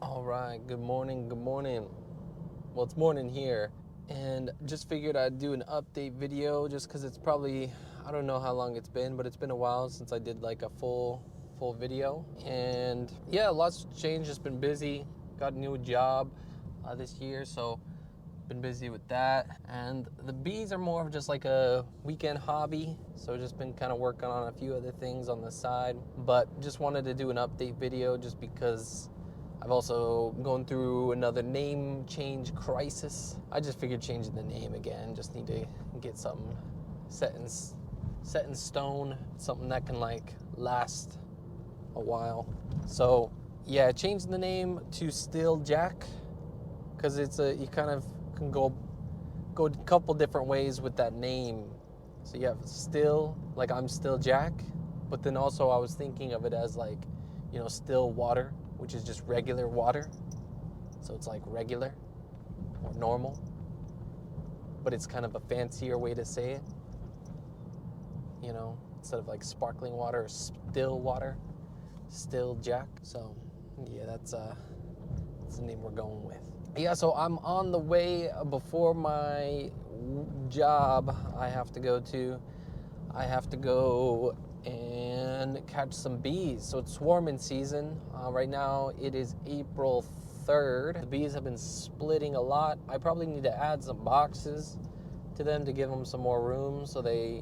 All right, good morning, good morning. Well, it's morning here, and just figured I'd do an update video just because it's probably, I don't know how long it's been, but it's been a while since I did like a full video. And yeah, lots changed, just been busy, got a new job this year, so been busy with that. And the bees are more of just like a weekend hobby, so just been kind of working on a few other things on the side, but just wanted to do an update video just because I've also gone through another name change crisis. I just figured changing the name again, just need to get something set in stone, something that can like last a while. So yeah, changing the name to Still Jack, because you kind of can go a couple different ways with that name. So you have Still, like I'm Still Jack, but then also I was thinking of it as like, still water, which is just regular water. So it's like regular or normal, but it's kind of a fancier way to say it, instead of like sparkling water or still water, Still Jack. So yeah, that's the name we're going with. Yeah, so I'm on the way before my job I have to go to. I have to go and catch some bees. So it's swarming season. Right now it is April 3rd. The bees have been splitting a lot. I probably need to add some boxes to them to give them some more room so they,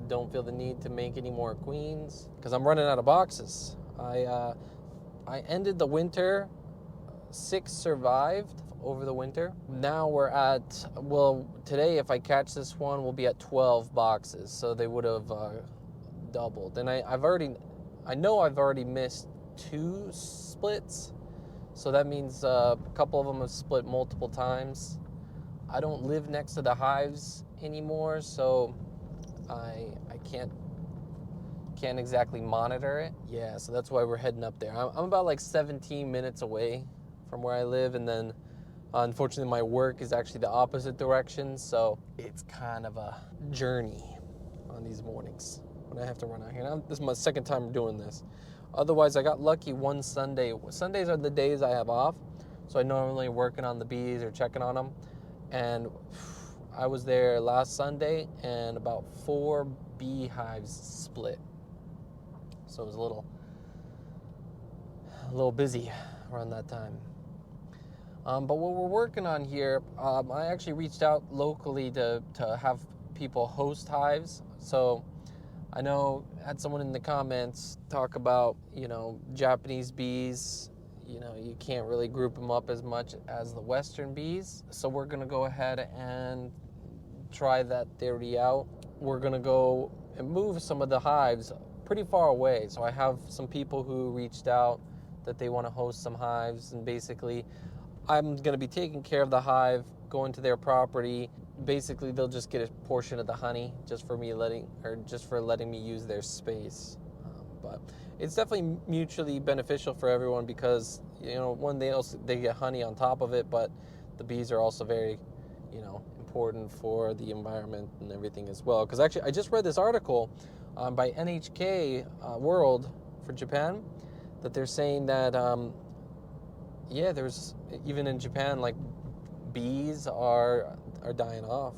don't feel the need to make any more queens because I'm running out of boxes. I ended the winter. 6 survived over the winter. Now we're at, well, today if I catch this one, we'll be at 12 boxes. So they would have doubled. And I know I've already missed 2 splits. So that means a couple of them have split multiple times. I don't live next to the hives anymore, so I can't exactly monitor it. Yeah, so that's why we're heading up there. I'm about like 17 minutes away from where I live, and then unfortunately my work is actually the opposite direction, so it's kind of a journey on these mornings when I have to run out here. Now, this is my second time doing this. Otherwise, I got lucky one Sunday. Sundays are the days I have off, so I normally working on the bees or checking on them, and I was there last Sunday, and about 4 beehives split. So it was a little busy around that time. But what we're working on here, I actually reached out locally to have people host hives. So I know I had someone in the comments talk about, Japanese bees. You can't really group them up as much as the Western bees. So we're going to go ahead and try that theory out. We're going to go and move some of the hives pretty far away. So I have some people who reached out that they want to host some hives, and basically I'm going to be taking care of the hive, going to their property. Basically, they'll just get a portion of the honey just for letting me use their space. But it's definitely mutually beneficial for everyone because one, they get honey on top of it, but the bees are also very important for the environment and everything as well. Because actually, I just read this article by NHK World for Japan that they're saying that yeah, there's even in Japan, like bees are dying off.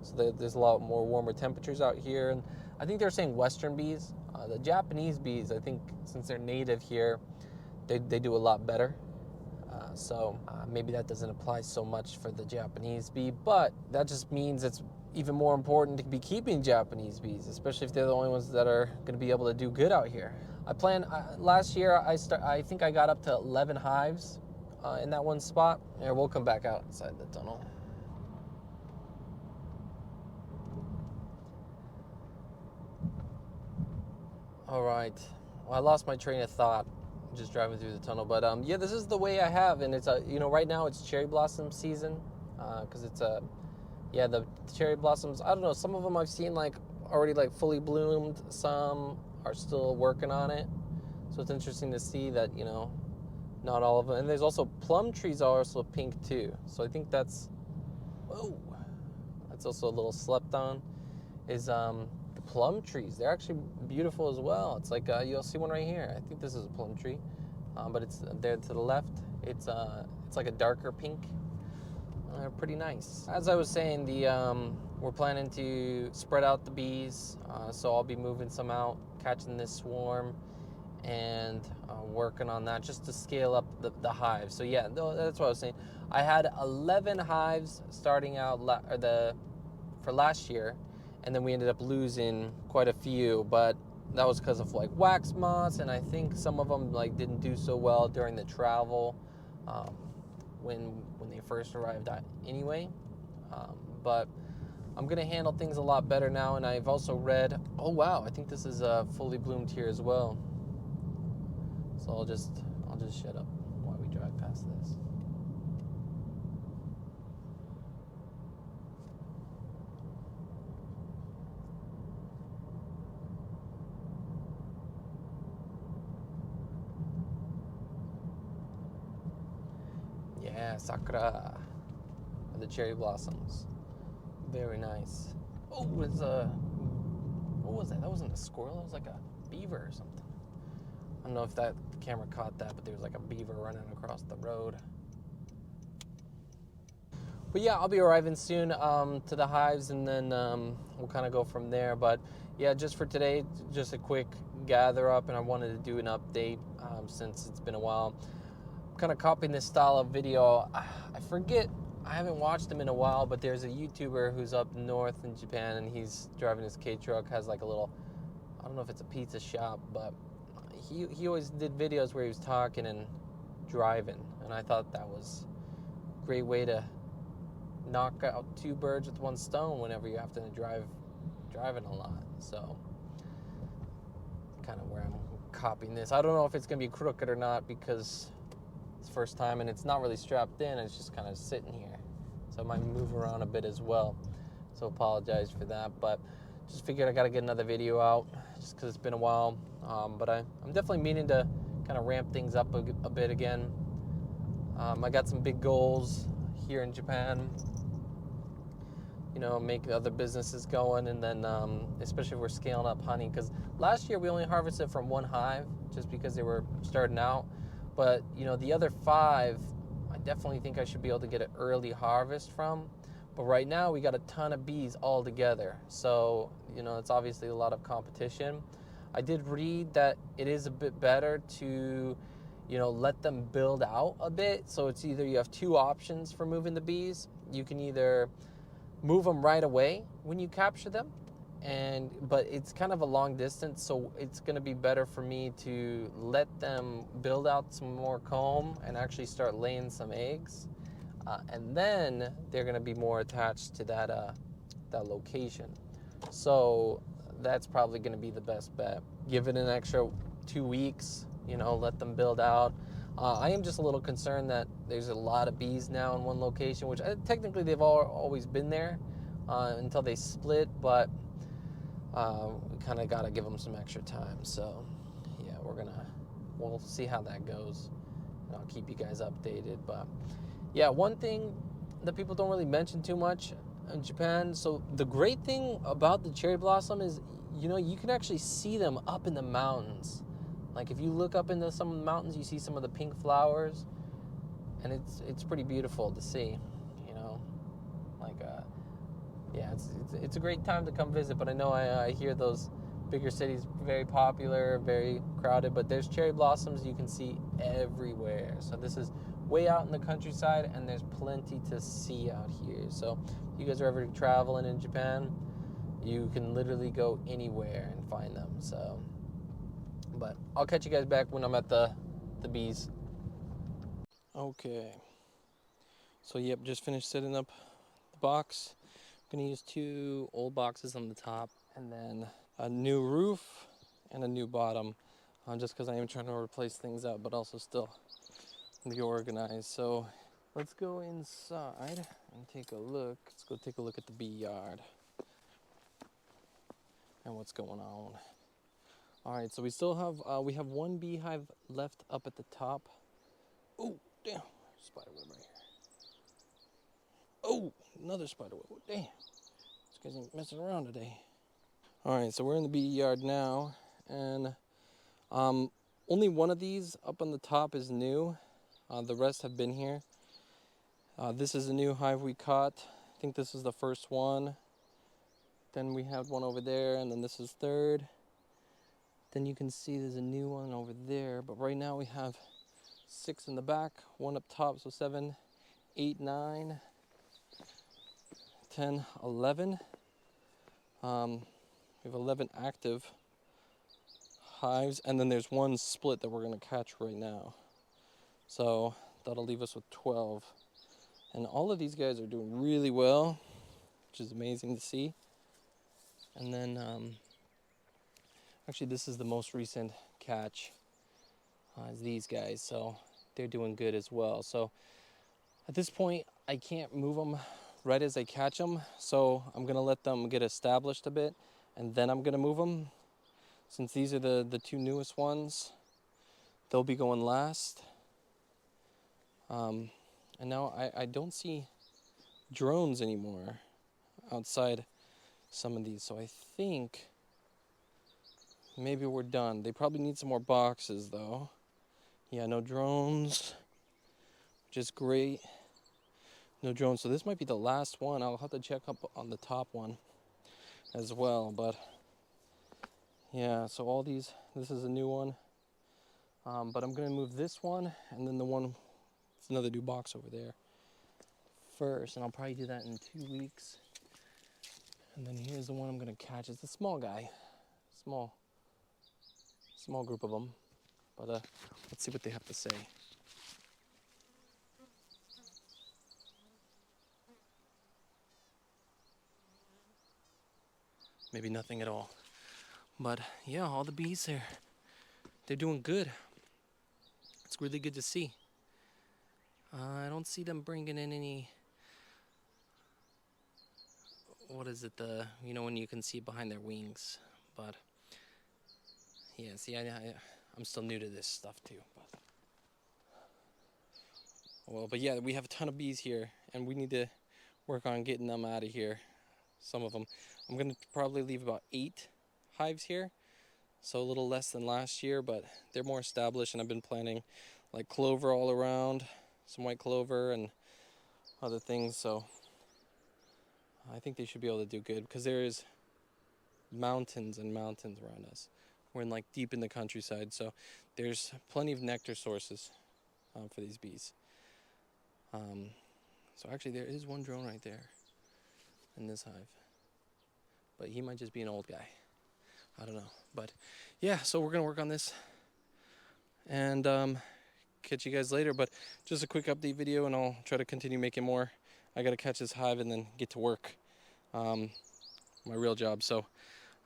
So there's a lot more warmer temperatures out here, and I think they're saying Western bees. The Japanese bees, I think, since they're native here, they do a lot better. So maybe that doesn't apply so much for the Japanese bee, but that just means it's even more important to be keeping Japanese bees, especially if they're the only ones that are going to be able to do good out here. Last year I think I got up to 11 hives in that one spot. And we'll come back outside the tunnel. All right. Well, I lost my train of thought just driving through the tunnel, but yeah, this is the way I have, and it's right now it's cherry blossom season, because yeah, the cherry blossoms. I don't know. Some of them I've seen like already like fully bloomed. Some are still working on it. So it's interesting to see that not all of them. And there's also plum trees are also pink too. So I think that's also a little slept on. Is the plum trees? They're actually beautiful as well. It's like you'll see one right here. I think this is a plum tree. but it's there to the left. It's like a darker pink. They're pretty nice. As I was saying, we're planning to spread out the bees, so I'll be moving some out, catching this swarm, and working on that just to scale up the hive. So yeah, that's what I was saying. I had 11 hives starting out for last year, and then we ended up losing quite a few, but that was because of like wax moths, and I think some of them like didn't do so well during the travel um, when they first arrived anyway. But I'm gonna handle things a lot better now, and I've also read. Oh wow, I think this is fully bloomed here as well. So I'll just shut up while we drive past this. Yeah, sakura, the cherry blossoms. Very nice. Oh, it's what was that? That wasn't a squirrel. It was like a beaver or something. I don't know if that camera caught that, but there was like a beaver running across the road. But yeah, I'll be arriving soon to the hives, and then we'll kind of go from there. But yeah, just for today, just a quick gather up, and I wanted to do an update since it's been a while. I'm kind of copying this style of video. I forget, I haven't watched him in a while, but there's a YouTuber who's up north in Japan, and he's driving his K truck, has like a little, I don't know if it's a pizza shop, but he always did videos where he was talking and driving, and I thought that was a great way to knock out two birds with one stone whenever you have to driving a lot. So kind of where I'm copying this. I don't know if it's gonna be crooked or not because it's the first time and it's not really strapped in. It's just kind of sitting here, so it might move around a bit as well. So apologize for that, but just figured I got to get another video out just because it's been a while. But I'm definitely meaning to kind of ramp things up a bit again. I got some big goals here in Japan. You know, make other businesses going, and then especially if we're scaling up honey, because last year we only harvested from one hive just because they were starting out. But you know, the other 5, I definitely think I should be able to get an early harvest from. But right now we got a ton of bees all together, so you know it's obviously a lot of competition. I did read that it is a bit better to, you know, let them build out a bit. So it's either you have 2 options for moving the bees. You can either move them right away when you capture them, but it's kind of a long distance, so it's going to be better for me to let them build out some more comb and actually start laying some eggs, and then they're going to be more attached to that location. So that's probably going to be the best bet. Give it an extra 2 weeks, you know, let them build out. I am just a little concerned that there's a lot of bees now in one location, which technically they've always been there until they split, but we kind of got to give them some extra time. So yeah, we'll see how that goes, and I'll keep you guys updated. But yeah, one thing that people don't really mention too much in Japan. So the great thing about the cherry blossom is, you know, you can actually see them up in the mountains. Like if you look up into some of the mountains, you see some of the pink flowers, and it's pretty beautiful to see. You know, like yeah, it's a great time to come visit. But I know I hear those bigger cities very popular, very crowded. But there's cherry blossoms you can see everywhere. So this is way out in the countryside, and there's plenty to see out here. So if you guys are ever traveling in Japan, you can literally go anywhere and find them. So, but I'll catch you guys back when I'm at the bees. Okay. So yep, just finished setting up the box. I'm gonna use 2 old boxes on the top, and then a new roof and a new bottom, just because I am trying to replace things out, but also still be organized. So let's go inside and take a look. Let's go take a look at the bee yard and what's going on. All right, so we have 1 beehive left up at the top. Oh, damn, spider web right here. Oh, another spider web. Oh, damn, this guy's ain't messing around today. All right, so we're in the bee yard now, and Only one of these up on the top is new. The rest have been here. This is a new hive we caught. I think this is the first one. Then we had one over there, and then this is third. Then you can see there's a new one over there. But right now we have 6 in the back, 1 up top, so 7, 8, 9, 10, 11. We have 11 active hives, and then there's 1 split that we're gonna catch right now. So that'll leave us with 12. And all of these guys are doing really well, which is amazing to see. And then, actually this is the most recent catch, is these guys. So they're doing good as well. So at this point, I can't move them right as I catch them. So I'm gonna let them get established a bit, and then I'm gonna move them. Since these are the 2 newest ones, they'll be going last. And now I don't see drones anymore outside some of these. So I think maybe we're done. They probably need some more boxes though. Yeah, no drones, which is great. No drones. So this might be the last one. I'll have to check up on the top one as well. But yeah, so all these, this is a new one. But I'm gonna move this one, and then the one, it's another new box over there first, and I'll probably do that in 2 weeks. And then here's the one I'm gonna catch. It's a small guy, small group of them. But let's see what they have to say. Maybe nothing at all. But yeah, all the bees are, they're doing good. It's really good to see. I don't see them bringing in any, what is it, when you can see behind their wings. But yeah, see, I'm still new to this stuff too. But yeah, we have a ton of bees here, and we need to work on getting them out of here. Some of them. I'm gonna probably leave about 8 hives here, so a little less than last year, but they're more established, and I've been planting like clover all around, some white clover and other things. So I think they should be able to do good, because there is mountains and mountains around us. We're in like deep in the countryside, so there's plenty of nectar sources for these bees. So actually there is one drone right there in this hive, but he might just be an old guy. I don't know. But yeah, so we're gonna work on this, and catch you guys later. But just a quick update video, and I'll try to continue making more. I gotta catch this hive and then get to work, my real job. So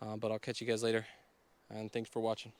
but I'll catch you guys later, and thanks for watching.